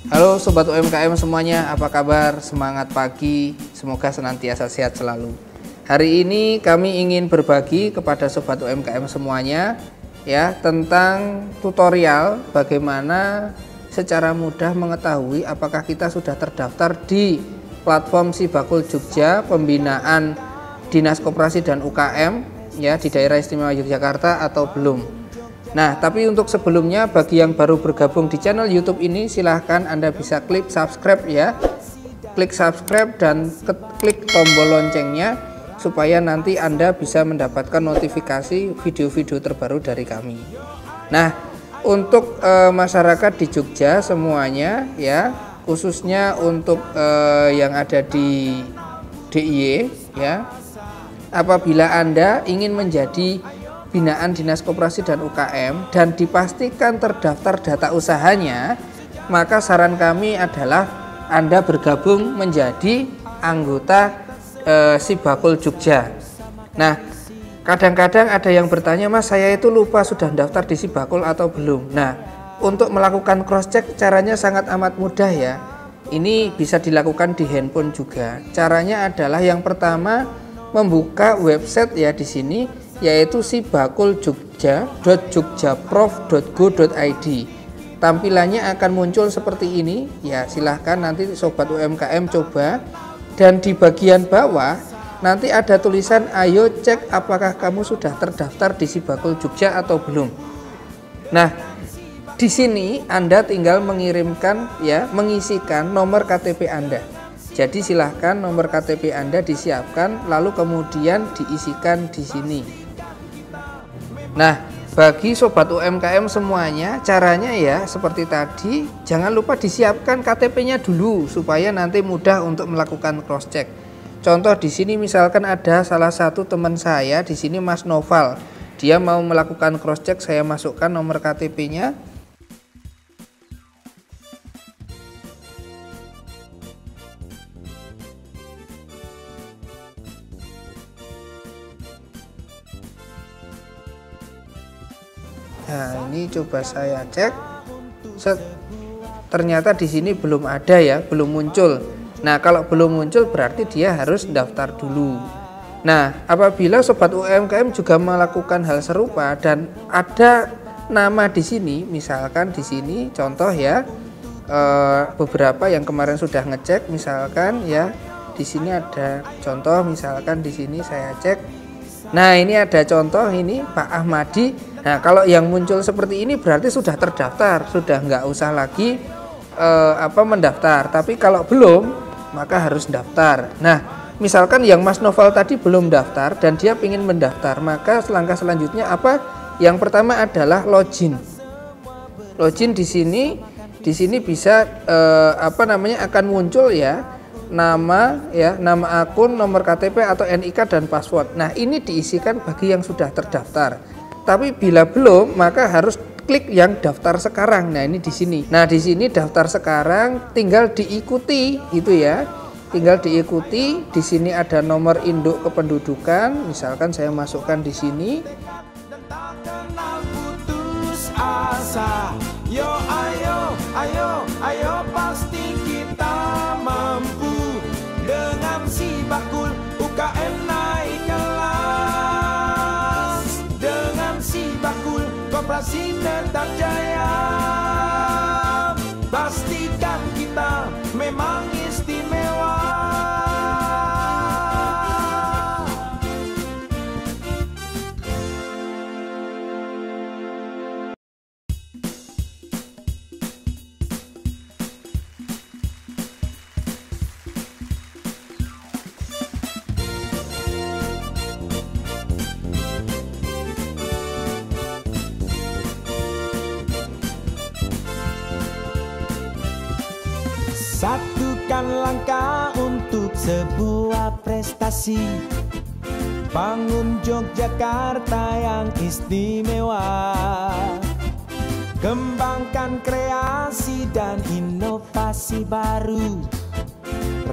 Halo Sobat UMKM semuanya, apa kabar? Semangat pagi, semoga senantiasa sehat selalu. Hari ini kami ingin berbagi kepada Sobat UMKM semuanya ya tentang tutorial bagaimana secara mudah mengetahui apakah kita sudah terdaftar di platform Sibakul Jogja pembinaan Dinas Koperasi dan UKM ya di Daerah Istimewa Yogyakarta atau belum. Nah, tapi untuk sebelumnya bagi yang baru bergabung di channel YouTube ini silahkan Anda bisa klik subscribe ya. Klik subscribe dan klik tombol loncengnya supaya nanti Anda bisa mendapatkan notifikasi video-video terbaru dari kami. Nah, untuk masyarakat di Jogja semuanya ya, khususnya untuk yang ada di DIY ya. Apabila Anda ingin menjadi binaan Dinas Koperasi dan UKM dan dipastikan terdaftar data usahanya, maka saran kami adalah Anda bergabung menjadi anggota Sibakul Jogja. Nah, kadang-kadang ada yang bertanya, Mas, saya itu lupa sudah daftar di Sibakul atau belum. Nah, untuk melakukan cross check caranya sangat amat mudah ya. Ini bisa dilakukan di handphone juga. Caranya adalah yang pertama membuka website ya di sini, yaitu sibakuljogja.jogjaprof.go.id. Tampilannya akan muncul seperti ini ya, silahkan nanti Sobat UMKM coba. Dan di bagian bawah nanti ada tulisan ayo cek apakah kamu sudah terdaftar di Sibakul Jogja atau belum. Nah, di sini Anda tinggal mengirimkan ya, mengisikan nomor KTP Anda. Jadi silahkan nomor KTP Anda disiapkan lalu kemudian diisikan di sini. Nah, bagi Sobat UMKM semuanya caranya ya seperti tadi, jangan lupa disiapkan KTP-nya dulu supaya nanti mudah untuk melakukan cross check. Contoh di sini misalkan ada salah satu teman saya di sini Mas Noval, dia mau melakukan cross check, saya masukkan nomor KTP-nya. Nah, ini coba saya cek. Set. Ternyata di sini belum ada ya, belum muncul. Nah, kalau belum muncul berarti dia harus daftar dulu. Nah, apabila Sobat UMKM juga melakukan hal serupa dan ada nama di sini, misalkan di sini contoh ya, beberapa yang kemarin sudah ngecek, misalkan ya, di sini ada contoh, misalkan di sini saya cek. Nah, ini ada contoh ini Pak Ahmadi. Nah, kalau yang muncul seperti ini berarti sudah terdaftar, sudah nggak usah lagi mendaftar. Tapi kalau belum, maka harus daftar. Nah, misalkan yang Mas Noval tadi belum daftar dan dia ingin mendaftar, maka langkah selanjutnya apa? Yang pertama adalah login. Login di sini bisa akan muncul ya. Nama akun, nomor KTP atau NIK dan password. Nah, ini diisikan bagi yang sudah terdaftar. Tapi bila belum, maka harus klik yang daftar sekarang. Nah, ini di sini. Nah, di sini daftar sekarang tinggal diikuti gitu ya. Tinggal diikuti. Di sini ada nomor induk kependudukan. Misalkan saya masukkan di sini. Yo ayo pasti kita mampu dengan Sibakul UKM naik kelas, dengan Sibakul Koperasi tetap jaya, pastikan kita memang istimewa. Satukan langkah untuk sebuah prestasi, bangun Yogyakarta yang istimewa, kembangkan kreasi dan inovasi baru,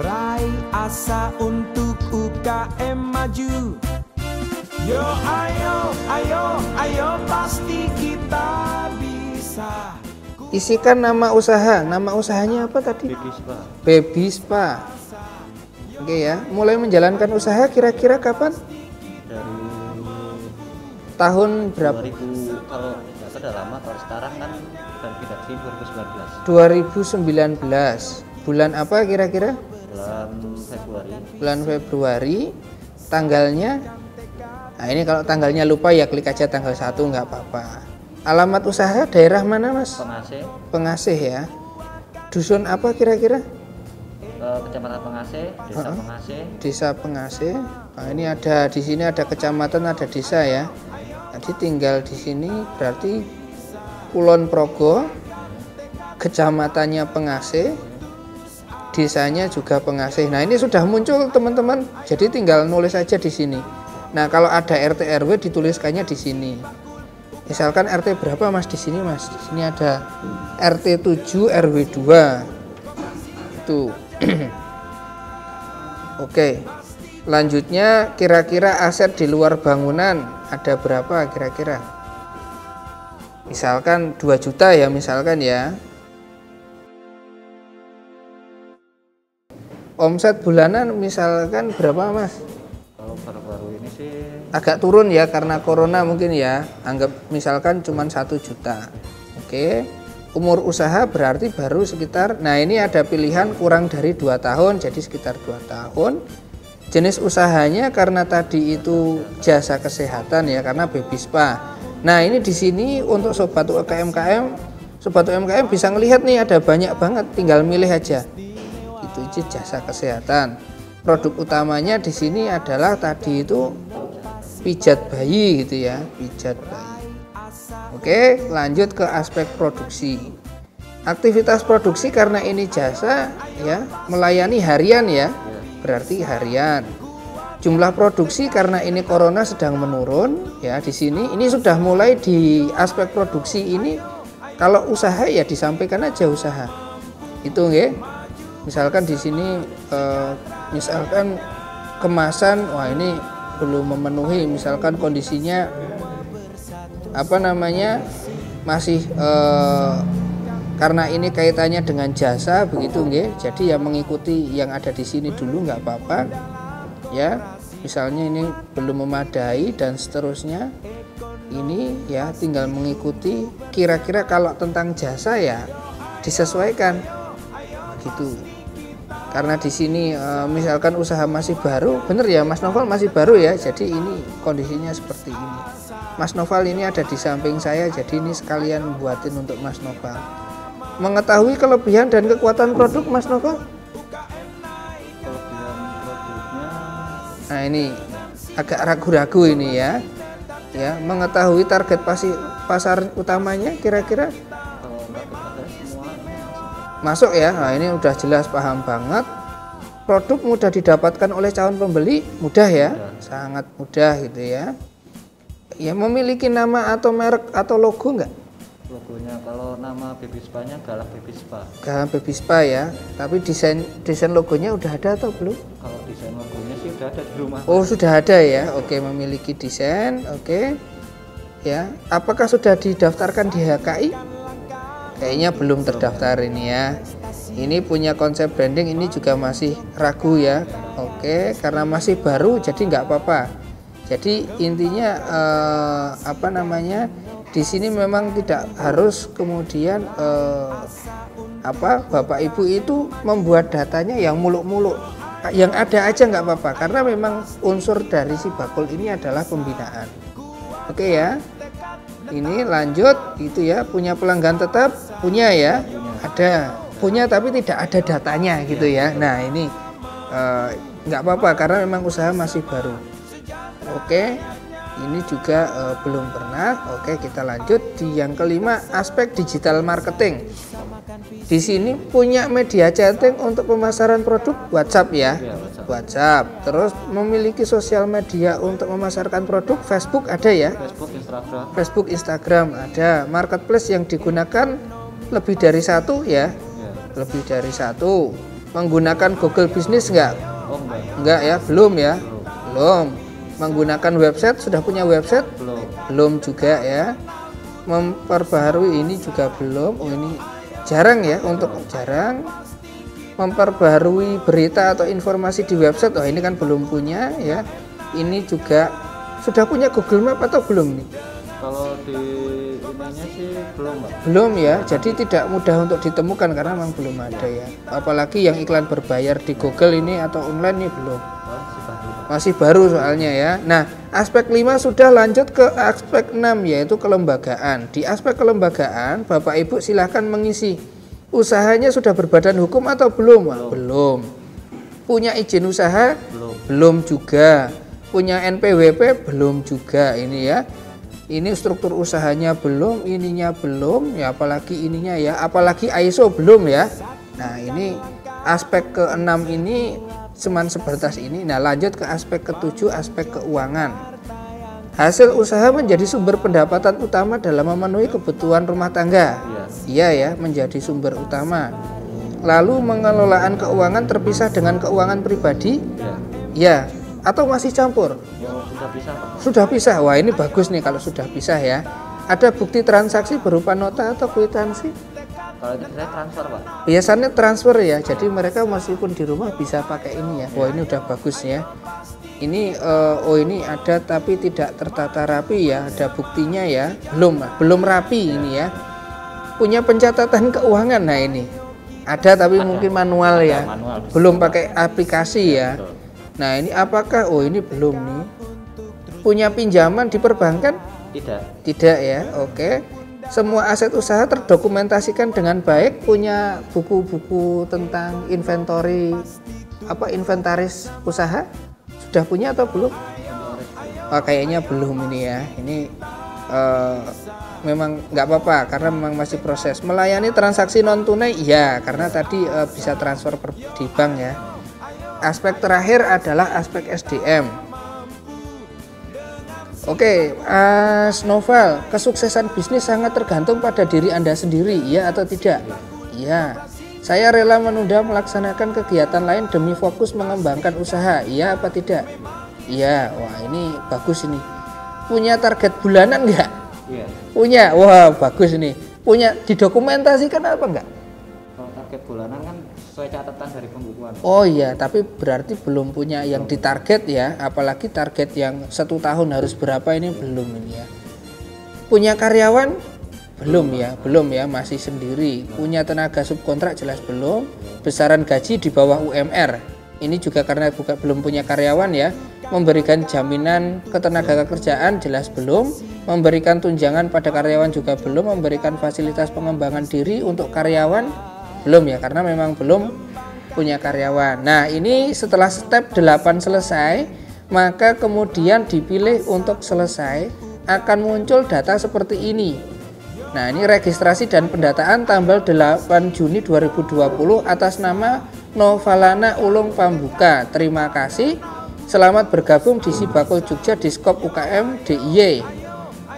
raih asa untuk UKM maju. Yo ayo pasti kita bisa. Isikan nama usaha. Nama usahanya apa tadi? Baby Spa. Baby Spa. Oke ya. Mulai menjalankan usaha kira-kira kapan? Dari Tahun berapa? 2000, kalau nggak salah udah lama, kalau sekarang kan baru pindah ke sini 2019. 2019. Bulan apa kira-kira? Bulan Februari. Bulan Februari. Tanggalnya? Nah ini kalau tanggalnya lupa ya klik aja tanggal 1 nggak apa-apa. Alamat usaha daerah mana Mas? Pengasih, Pengasih ya. Dusun apa kira-kira? Kecamatan Pengasih, Desa Pengasih. Desa Pengasih. Nah, ini ada di sini ada kecamatan, ada desa ya. Jadi tinggal di sini berarti Kulon Progo, kecamatannya Pengasih, desanya juga Pengasih. Nah, ini sudah muncul teman-teman. Jadi tinggal nulis aja di sini. Nah, kalau ada RT RW dituliskannya di sini. Misalkan RT berapa Mas di sini Mas? Di sini ada RT 7 RW 2. Itu. Oke. Lanjutnya kira-kira aset di luar bangunan ada berapa kira-kira? Misalkan 2 juta ya misalkan ya. Omset bulanan misalkan berapa Mas? Kalau baru-baru ini sih Agak turun ya karena corona mungkin ya. Anggap misalkan cuma 1 juta. Oke. Umur usaha berarti baru sekitar, nah ini ada pilihan kurang dari 2 tahun, jadi sekitar 2 tahun. Jenis usahanya karena tadi itu jasa kesehatan ya, karena baby spa. Nah ini di sini untuk sobat UMKM, sobat UMKM bisa ngelihat nih ada banyak banget, tinggal milih aja. Itu jasa kesehatan. Produk utamanya di sini adalah tadi itu pijat bayi gitu ya, pijat bayi. Oke, lanjut ke aspek produksi. Aktivitas produksi karena ini jasa ya, melayani harian ya, berarti harian. Jumlah produksi karena ini corona sedang menurun ya di sini. Ini sudah mulai di aspek produksi ini. Kalau usaha ya disampaikan aja usaha. Itu nggih. Misalkan di sini misalkan kemasan, wah ini belum memenuhi. Misalkan kondisinya apa namanya masih karena ini kaitannya dengan jasa begitu nggih. Jadi ya mengikuti yang ada di sini dulu nggak apa-apa. Ya, misalnya ini belum memadai dan seterusnya. Ini ya tinggal mengikuti kira-kira kalau tentang jasa ya disesuaikan. Gitu. Karena di sini misalkan usaha masih baru, bener ya Mas Novel masih baru ya. Jadi ini kondisinya seperti ini. Mas Novel ini ada di samping saya, jadi ini sekalian buatin untuk Mas Novel. Mengetahui kelebihan dan kekuatan produk Mas Novel? kelebihan produknya Nah ini agak ragu-ragu ini ya. Ya, mengetahui target pasar utamanya kira-kira kalau nggak ada semua masuk ya. Nah ini udah jelas paham banget. Produk mudah didapatkan oleh calon pembeli, mudah ya, sangat mudah gitu ya. Ya memiliki nama atau merek atau logo enggak? logonya. Kalau nama baby spa-nya Galak Baby Spa. Galak Baby Spa ya. Tapi desain logonya udah ada atau belum? Kalau desain logonya sih udah ada di rumah. Oh sudah ada ya. Oke, memiliki desain. Oke. Ya. Apakah sudah didaftarkan di HKI? Kayaknya belum terdaftar ini ya. Ini punya konsep branding ini juga masih ragu ya. Oke, karena masih baru jadi nggak apa-apa. Jadi intinya apa namanya? Di sini memang tidak harus kemudian Bapak Ibu itu membuat datanya yang muluk-muluk. Yang ada aja nggak apa-apa karena memang unsur dari si bakul ini adalah pembinaan. Oke ya. Ini lanjut itu ya, punya pelanggan tetap, punya ya. Ada. Punya tapi tidak ada datanya gitu ya. Nah, ini nggak apa-apa karena memang usaha masih baru. Oke. Ini juga belum pernah. Oke, kita lanjut di yang kelima, aspek digital marketing. Di sini punya media chatting untuk pemasaran produk WhatsApp ya. WhatsApp. Terus memiliki sosial media untuk memasarkan produk, Facebook ada ya. Facebook, Instagram ada. Marketplace yang digunakan lebih dari satu ya. Lebih dari satu. Menggunakan Google Business enggak? Enggak ya, belum ya. Belum. Menggunakan website, sudah punya website? Belum juga ya. Memperbaharui ini juga belum. Oh ini jarang ya, untuk jarang. Memperbaharui berita atau informasi di website, oh ini kan belum punya ya. Ini juga sudah punya Google Map atau belum nih? Kalau di ininya sih belum, Pak. Belum ya, jadi tidak mudah untuk ditemukan karena memang belum ada ya. Apalagi yang iklan berbayar di Google ini atau online ini belum. Masih baru soalnya ya. Nah, aspek 5 sudah, lanjut ke aspek 6 yaitu kelembagaan. Di aspek kelembagaan, Bapak Ibu silahkan mengisi. Usahanya sudah berbadan hukum atau belum? Belum. Punya izin usaha? Belum juga. Punya NPWP? Belum juga ini ya. Ini struktur usahanya belum, ininya belum, ya apalagi ininya ya, apalagi ISO belum ya. Nah, ini aspek ke-6 ini cuman sebatas ini. Nah, lanjut ke aspek ke-7, aspek keuangan. Hasil usaha menjadi sumber pendapatan utama dalam memenuhi kebutuhan rumah tangga. Iya ya, menjadi sumber utama. Lalu pengelolaan keuangan terpisah dengan keuangan pribadi? Ya, atau masih campur? Sudah pisah, Pak. Sudah pisah. Wah, ini bagus nih kalau sudah pisah ya. Ada bukti transaksi berupa nota atau kwitansi? Kalau itu saya transfer, Pak. Biasanya transfer ya. Jadi mereka meskipun di rumah bisa pakai ini ya. Wah, ini udah bagus ya. Ini oh ini ada tapi tidak tertata rapi ya. Ada buktinya ya. Belum rapi ini ya. Punya pencatatan keuangan. Nah, ini ada tapi mungkin manual ya. Belum pakai aplikasi ya. Nah, ini apakah? Oh, ini belum nih. Punya pinjaman di perbankan? Tidak ya. Oke. Semua aset usaha terdokumentasikan dengan baik. Punya buku-buku tentang inventaris usaha? Sudah punya atau belum? Oh, kayaknya belum ini ya. Ini memang nggak apa-apa karena memang masih proses. Melayani transaksi non tunai? Iya, karena tadi bisa transfer di bank ya. Aspek terakhir adalah aspek SDM. Oke, Noval, kesuksesan bisnis sangat tergantung pada diri Anda sendiri, iya atau tidak? Iya. Saya rela menunda melaksanakan kegiatan lain demi fokus mengembangkan usaha, iya apa tidak? Iya. Wah, ini bagus ini. Punya target bulanan enggak? Iya. Punya. Wah, bagus ini. Punya didokumentasikan apa enggak? Kalau target bulanan kan sesuai catatan dari pembukuan. Oh iya, tapi berarti belum punya yang ditarget ya, apalagi target yang 1 tahun harus berapa ini belum ini ya. Punya karyawan? Belum ya, masih sendiri. Punya tenaga subkontrak jelas belum. Besaran gaji di bawah UMR. Ini juga karena belum punya karyawan ya. Memberikan jaminan ketenagakerjaan jelas belum. Memberikan tunjangan pada karyawan juga belum. Memberikan fasilitas pengembangan diri untuk karyawan belum ya, karena memang belum punya karyawan. Nah, ini setelah step 8 selesai, maka kemudian dipilih untuk selesai, akan muncul data seperti ini. Nah, ini registrasi dan pendataan tanggal 8 Juni 2020 atas nama Novalana Ulung Pambuka. Terima kasih. Selamat bergabung di Sibakul Jogja di skop UKM DIY.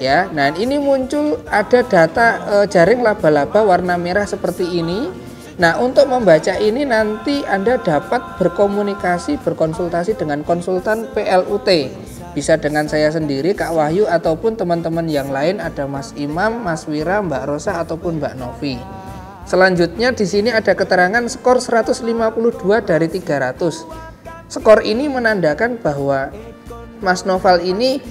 Ya, nah ini muncul ada data jaring laba-laba warna merah seperti ini. Nah, untuk membaca ini nanti Anda dapat berkomunikasi, berkonsultasi dengan konsultan PLUT. Bisa dengan saya sendiri, Kak Wahyu, ataupun teman-teman yang lain, ada Mas Imam, Mas Wira, Mbak Rosa, ataupun Mbak Novi. Selanjutnya di sini ada keterangan skor 152 dari 300. Skor ini menandakan bahwa Mas Noval ini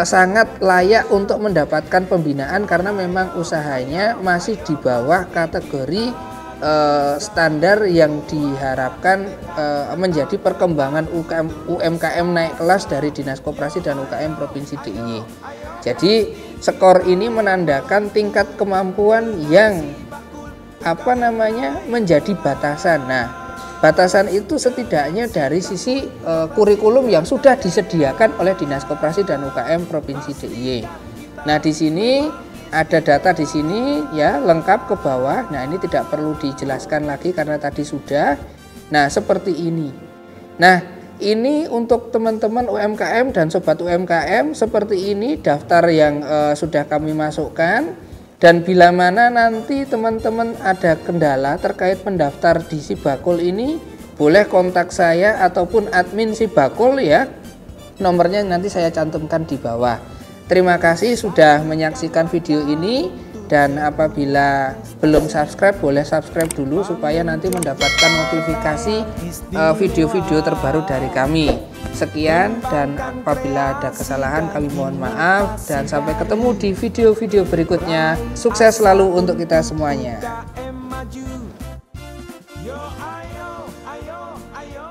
sangat layak untuk mendapatkan pembinaan karena memang usahanya masih di bawah kategori standar yang diharapkan menjadi perkembangan UMKM naik kelas dari Dinas Koperasi dan UKM Provinsi DIY. Jadi skor ini menandakan tingkat kemampuan yang menjadi batasan. Nah, batasan itu setidaknya dari sisi kurikulum yang sudah disediakan oleh Dinas Koperasi dan UKM Provinsi DIY. Nah, di sini ada data di sini ya, lengkap ke bawah. Nah, ini tidak perlu dijelaskan lagi karena tadi sudah. Nah, seperti ini. Nah, ini untuk teman-teman UMKM dan sobat UMKM, seperti ini daftar yang sudah kami masukkan. Dan bila mana nanti teman-teman ada kendala terkait pendaftar di Sibakul ini, boleh kontak saya ataupun admin Sibakul ya. Nomornya nanti saya cantumkan di bawah. Terima kasih sudah menyaksikan video ini, dan apabila belum subscribe boleh subscribe dulu supaya nanti mendapatkan notifikasi video-video terbaru dari kami. Sekian, dan apabila ada kesalahan kami mohon maaf, dan sampai ketemu di video-video berikutnya. Sukses selalu untuk kita semuanya. Yo, ayo, ayo, ayo.